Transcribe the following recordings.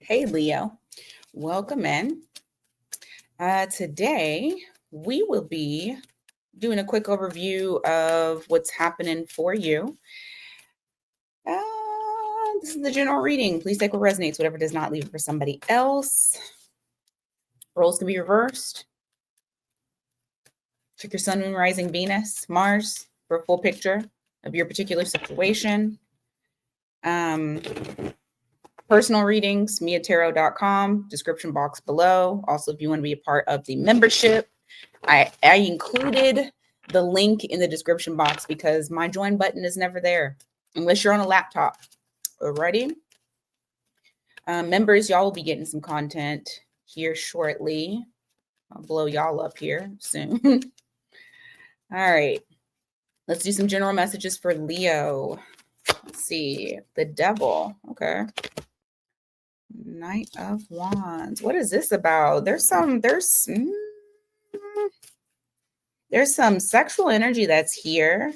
Hey, Leo. Welcome in. Today, we will be doing a quick overview of what's happening for you. This is the general reading. Please take what resonates, whatever does not, leave it for somebody else. Roles can be reversed. Check your sun, moon, rising, Venus, Mars for a full picture of your particular situation. Personal readings, miatarot.com, description box below. Also, if you want to be a part of the membership, I included the link in the description box because my join button is never there unless you're on a laptop. Alrighty. Members, y'all will be getting some content here shortly. I'll blow y'all up here soon. All right. Let's do some general messages for Leo. Let's see. The Devil. Okay. Knight of Wands. What is this about? There's some sexual energy that's here.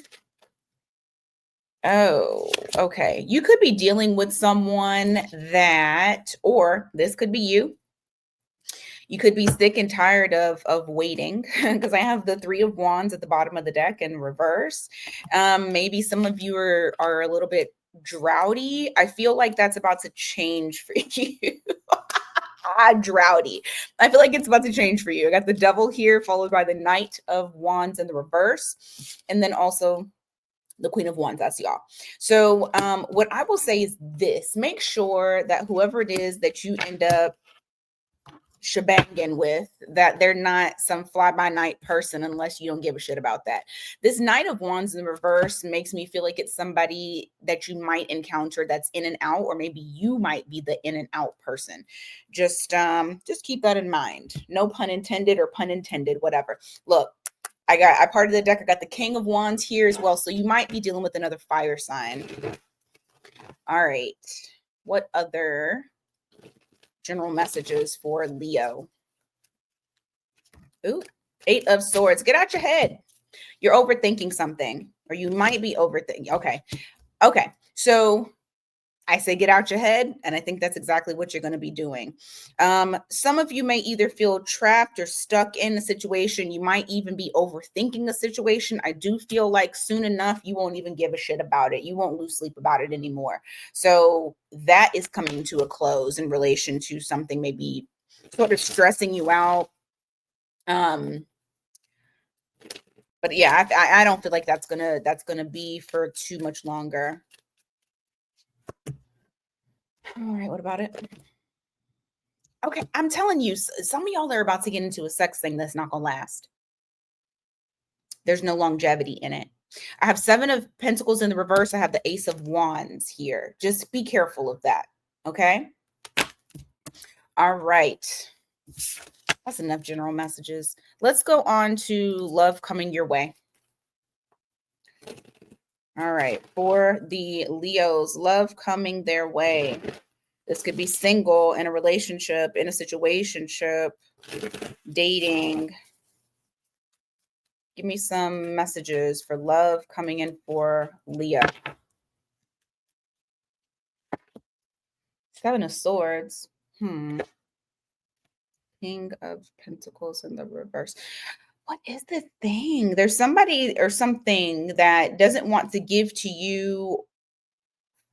Oh, okay. You could be dealing with someone that, or this could be you. You could be sick and tired of waiting because I have the Three of Wands at the bottom of the deck in reverse. Maybe some of you are a little bit droughty. I feel like that's about to change for you. Droughty. I feel like it's about to change for you. I got the Devil here, followed by the Knight of Wands in the reverse, and then also the Queen of Wands. That's y'all. So what I will say is this: make sure that whoever it is that you end up shebanging with, that they're not some fly-by-night person unless you don't give a shit about that. This Knight of Wands in the reverse makes me feel like it's somebody that you might encounter that's in and out, or maybe you might be the in and out person. Just keep that in mind. No pun intended or pun intended, whatever. Look, I part of the deck. I got the King of Wands here as well. So you might be dealing with another fire sign. All right. What other general messages for Leo? Ooh, Eight of Swords. Get out your head. You're overthinking something, or you might be overthinking. Okay. So I say get out your head, and I think that's exactly what you're going to be doing. Some of you may either feel trapped or stuck in a situation. You might even be overthinking a situation. I do feel like soon enough, you won't even give a shit about it. You won't lose sleep about it anymore. So that is coming to a close in relation to something maybe sort of stressing you out. But yeah, I don't feel like that's gonna be for too much longer. All right, what about it? Okay, I'm telling you, some of y'all are about to get into a sex thing that's not gonna last. There's no longevity in it. I have Seven of Pentacles in the reverse. I have the Ace of Wands here. Just be careful of that, okay? All right. That's enough general messages. Let's go on to love coming your way. All right, for the Leos, love coming their way. This could be single, in a relationship, in a situationship, dating. Give me some messages for love coming in for Leo. Seven of Swords. King of Pentacles in the reverse. What is the thing? There's somebody or something that doesn't want to give to you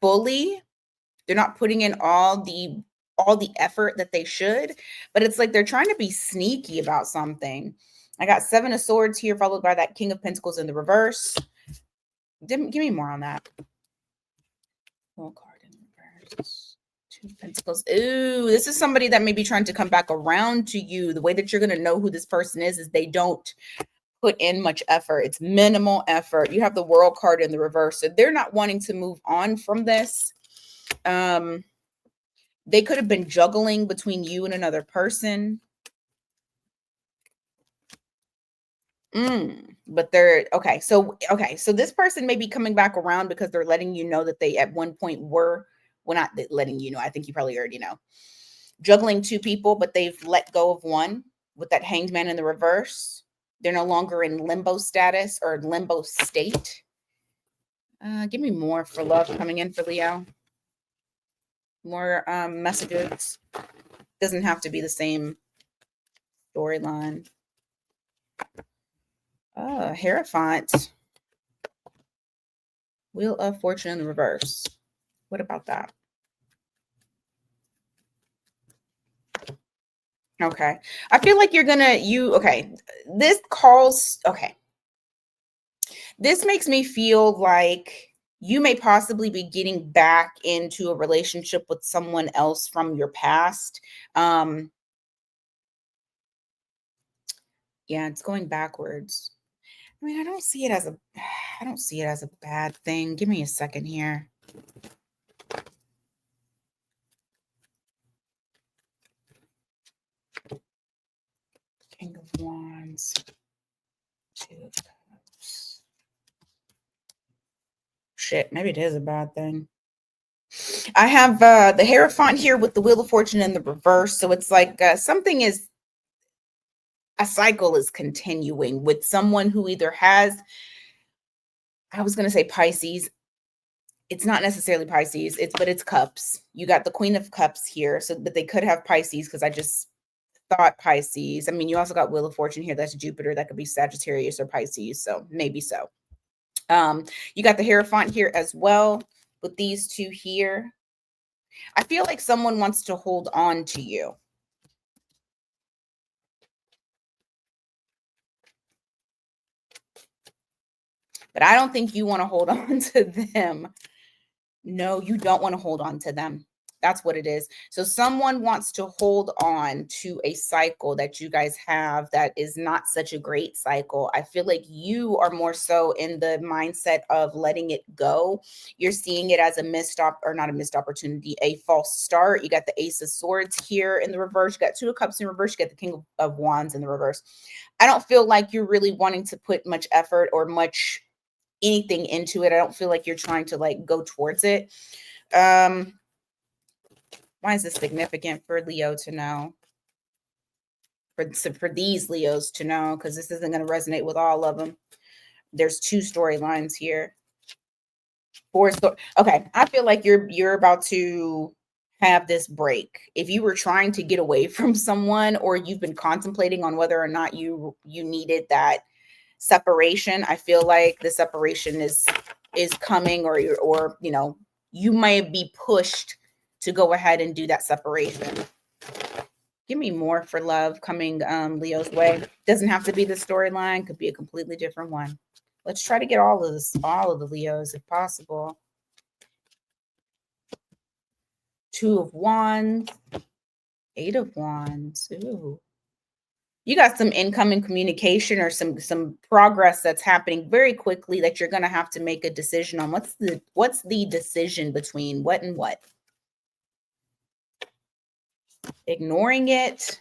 fully. They're not putting in all the effort that they should, but it's like they're trying to be sneaky about something. I got Seven of Swords here, followed by that King of Pentacles in the reverse. Give me more on that. Full card in reverse. Two of Pentacles. Ooh, this is somebody that may be trying to come back around to you. The way that you're going to know who this person is they don't put in much effort. It's minimal effort. You have the World card in the reverse. So they're not wanting to move on from this. They could have been juggling between you and another person. But they're okay. So this person may be coming back around because they're letting you know that they at one point were, well, not letting you know. I think you probably already know. Juggling two people, but they've let go of one with that Hanged Man in the reverse. They're no longer in limbo status or limbo state. Give me more for love coming in for Leo. More messages. Doesn't have to be the same storyline. Hierophant. Wheel of Fortune in the reverse. What about that? Okay. I feel like you're gonna, okay. This calls, okay. This makes me feel like you may possibly be getting back into a relationship with someone else from your past. Yeah, it's going backwards. I mean, I don't see it as a I don't see it as a bad thing. Give me a second here. King of Wands. Two of Cups. Shit, maybe it is a bad thing. I have the Hierophant here with the Wheel of Fortune in the reverse. So it's like something is, a cycle is continuing with someone who either has, I was going to say Pisces. It's not necessarily Pisces, but it's cups. You got the Queen of Cups here. So, but they could have Pisces because I just thought Pisces. I mean, you also got Wheel of Fortune here. That's Jupiter. That could be Sagittarius or Pisces. So maybe so. You got the Hierophant here as well with these two here. I feel like someone wants to hold on to you. But I don't think you want to hold on to them. No, you don't want to hold on to them. That's what it is. So someone wants to hold on to a cycle that you guys have that is not such a great cycle. I feel like you are more so in the mindset of letting it go. You're seeing it as a missed or not a missed opportunity, a false start. You got the Ace of Swords here in the reverse. You got Two of Cups in reverse. You got the King of Wands in the reverse. I don't feel like you're really wanting to put much effort or much anything into it. I don't feel like you're trying to like go towards it. Why is this significant for Leo to know? For these Leos to know, because this isn't going to resonate with all of them. There's two storylines here. Okay, I feel like you're about to have this break. If you were trying to get away from someone, or you've been contemplating on whether or not you needed that separation, I feel like the separation is coming, or you know, you might be pushed to go ahead and do that separation. Give me more for love coming Leo's way. Doesn't have to be the storyline, could be a completely different one. Let's try to get all of the Leos if possible. Two of Wands, Eight of Wands. Ooh. You got some incoming communication or some progress that's happening very quickly that you're going to have to make a decision on. What's the decision between what and what? Ignoring it.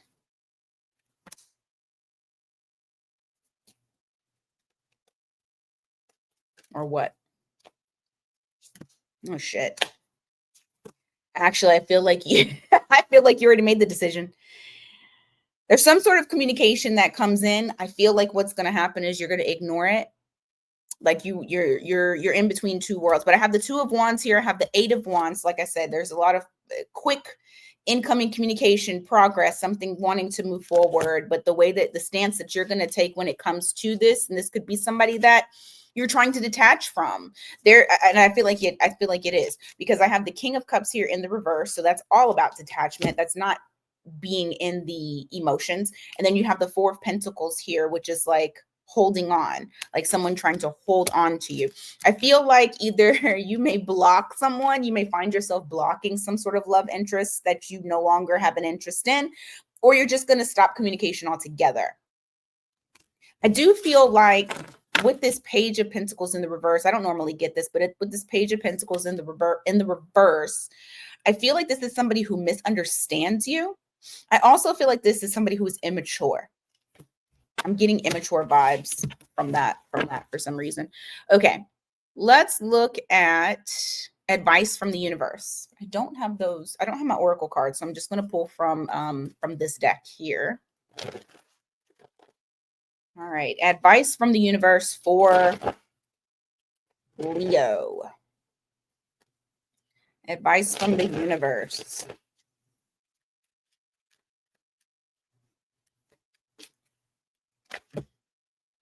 Or what? Oh shit. Actually, I feel like you I feel like you already made the decision. There's some sort of communication that comes in. I feel like what's going to happen is you're going to ignore it. Like you're in between two worlds. But I have the Two of Wands here. I have the Eight of Wands. Like I said, there's a lot of quick incoming communication, progress, something wanting to move forward. But the way that the stance that you're going to take when it comes to this, and this could be somebody that you're trying to detach from there. And I feel like it is, because I have the King of Cups here in the reverse. So that's all about detachment. That's not being in the emotions. And then you have the Four of Pentacles here, which is like holding on, like someone trying to hold on to you. I feel like either you may block someone, you may find yourself blocking some sort of love interest that you no longer have an interest in, or you're just going to stop communication altogether. I do feel like with this Page of Pentacles in the reverse, I don't normally get this, but with this Page of Pentacles in the reverse, I feel like this is somebody who misunderstands you. I also feel like this is somebody who is immature. I'm getting immature vibes from that for some reason. Okay, let's look at advice from the universe. I don't have those. I don't have my oracle cards, so I'm just going to pull from this deck here. All right, advice from the universe for Leo. Advice from the universe.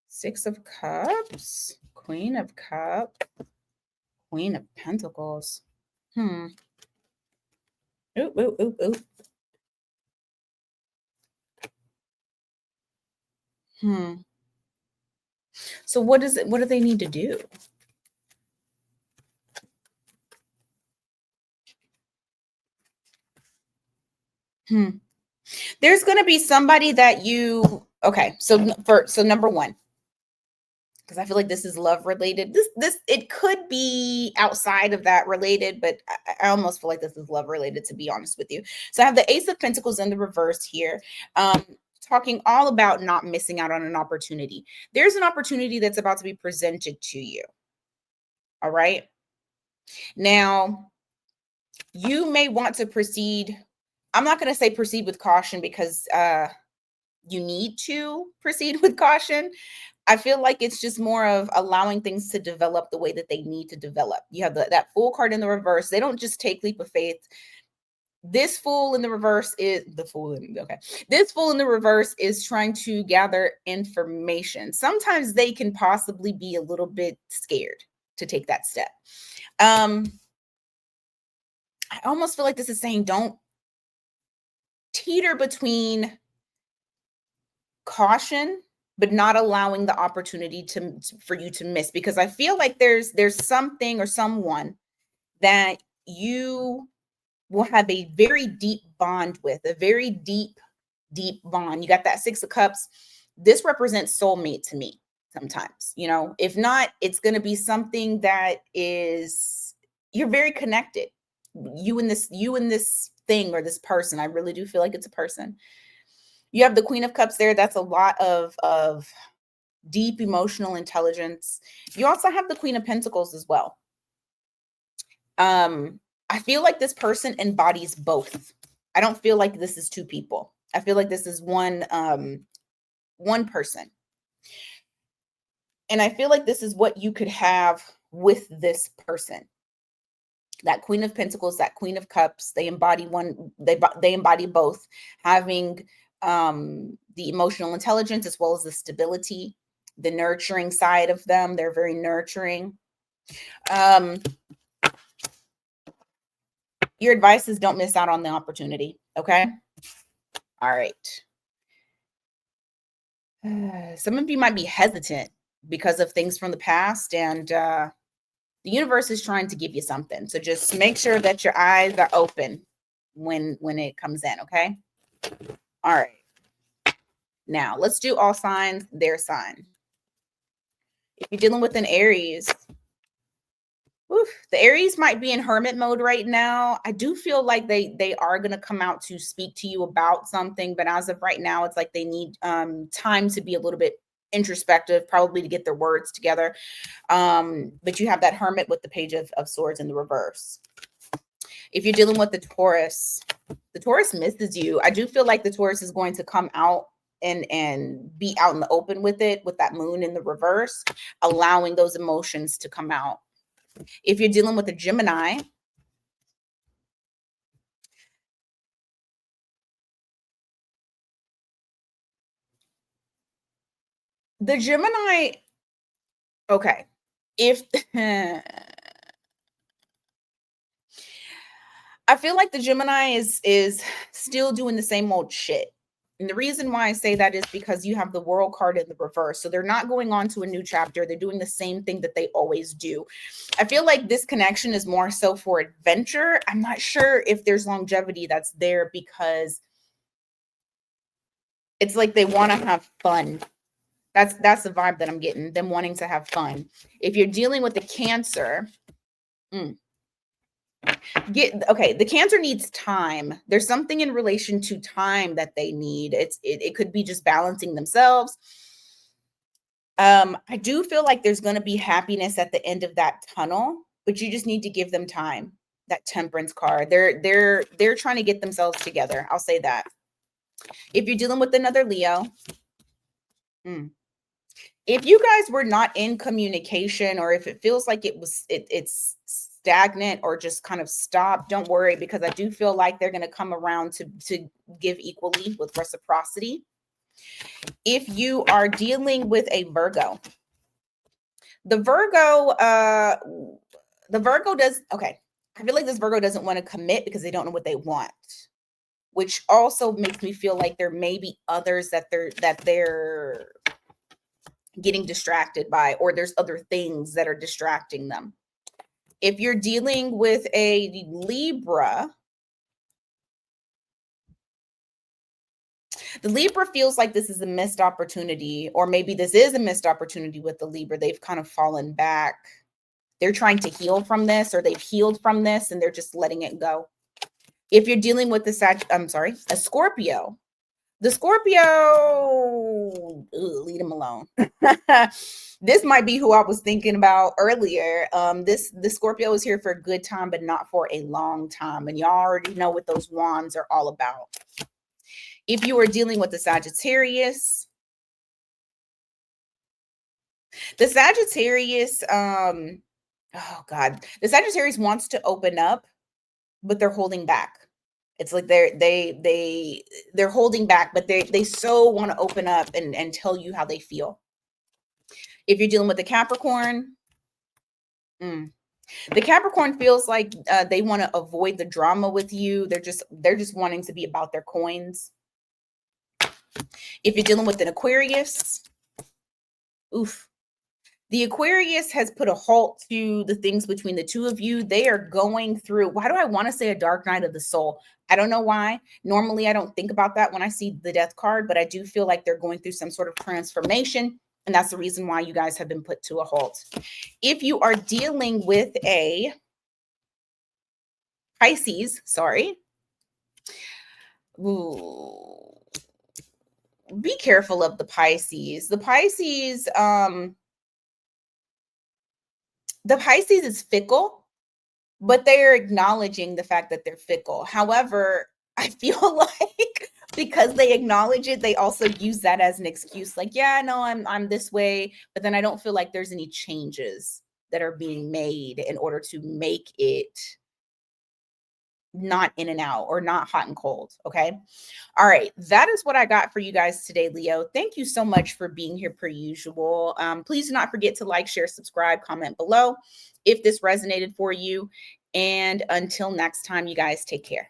Six of Cups, Queen of Cups, Queen of Pentacles. Oop, oop, oop, oop. So what is it? What do they need to do? There's going to be somebody that you, okay. So number one, because I feel like this is love related. It could be outside of that related, but I almost feel like this is love related, to be honest with you. So I have the Ace of Pentacles in the reverse here. Talking all about not missing out on an opportunity. There's an opportunity that's about to be presented to you. All right. Now, you may want to proceed. I'm not going to say proceed with caution because you need to proceed with caution. I feel like it's just more of allowing things to develop the way that they need to develop. You have that Fool card in the reverse. They don't just take leap of faith. This Fool in the reverse is the Fool. This Fool in the reverse is trying to gather information. Sometimes they can possibly be a little bit scared to take that step. I almost feel like this is saying don't teeter between caution but not allowing the opportunity for you to miss, because I feel like there's something or someone that you will have a very deep bond with, a very deep bond. You got that Six of Cups. This represents soulmate to me sometimes, if not, it's going to be something that is, you're very connected. You and this thing or this person. I really do feel like it's a person. You have the Queen of Cups there. That's a lot of deep emotional intelligence. You also have the Queen of Pentacles as well. I feel like this person embodies both. I don't feel like this is two people. I feel like this is one person. And I feel like this is what you could have with this person. That Queen of Pentacles, that Queen of Cups, they embody they embody both, having the emotional intelligence as well as the stability, the nurturing side of them. They're very nurturing. Your advice is don't miss out on the opportunity. Okay. All right. Some of you might be hesitant because of things from the past, and the universe is trying to give you something. So just make sure that your eyes are open when it comes in. Okay. All right. Now let's do all signs, their sign. If you're dealing with an Aries, the Aries might be in hermit mode right now. I do feel like they are going to come out to speak to you about something, but as of right now, it's like they need time to be a little bit introspective, probably to get their words together. But you have that Hermit with the Page of Swords in the reverse. If you're dealing with the Taurus misses you. I do feel like the Taurus is going to come out and be out in the open with it, with that Moon in the reverse, allowing those emotions to come out. If you're dealing with a Gemini, the Gemini, okay, if I feel like the Gemini is still doing the same old shit. And the reason why I say that is because you have the World card in the reverse. So they're not going on to a new chapter. They're doing the same thing that they always do. I feel like this connection is more so for adventure. I'm not sure if there's longevity that's there, because it's like they want to have fun. That's the vibe that I'm getting, them wanting to have fun. If you're dealing with the Cancer, the Cancer needs time. There's something in relation to time that they need. It could be just balancing themselves. I do feel like there's going to be happiness at the end of that tunnel, but you just need to give them time. That Temperance card, they're trying to get themselves together. I'll say that. If you're dealing with another Leo, if you guys were not in communication, or if it feels like it's stagnant or just kind of stop, don't worry, because I do feel like they're going to come around to give equally with reciprocity. If you are dealing with a Virgo, the Virgo does, okay. I feel like this Virgo doesn't want to commit because they don't know what they want, which also makes me feel like there may be others that they're getting distracted by, or there's other things that are distracting them. If you're dealing with a Libra, the Libra feels like this is a missed opportunity, or maybe this is a missed opportunity with the Libra. They've kind of fallen back. They're trying to heal from this, or they've healed from this and they're just letting it go. If you're dealing with a Scorpio, the Scorpio, leave them alone. This might be who I was thinking about earlier. The Scorpio is here for a good time, but not for a long time. And y'all already know what those wands are all about. If you are dealing with the Sagittarius, the Sagittarius, oh God, the Sagittarius wants to open up, but they're holding back. It's like they're holding back, but they so want to open up and tell you how they feel. If you're dealing with the Capricorn, the Capricorn feels like they want to avoid the drama with you. They're just wanting to be about their coins. If you're dealing with an Aquarius, the Aquarius has put a halt to the things between the two of you. They are going through, why do I want to say a dark night of the soul? I don't know why. Normally, I don't think about that when I see the death card, but I do feel like they're going through some sort of transformation. And that's the reason why you guys have been put to a halt. If you are dealing with a Pisces, be careful of the Pisces. The Pisces is fickle, but they're acknowledging the fact that they're fickle. However, I feel like because they acknowledge it, they also use that as an excuse. Like, yeah, no, I'm this way, but then I don't feel like there's any changes that are being made in order to make it not in and out or not hot and cold. Okay. All right. That is what I got for you guys today, Leo. Thank you so much for being here per usual. Please do not forget to like, share, subscribe, comment below if this resonated for you. And until next time, you guys take care.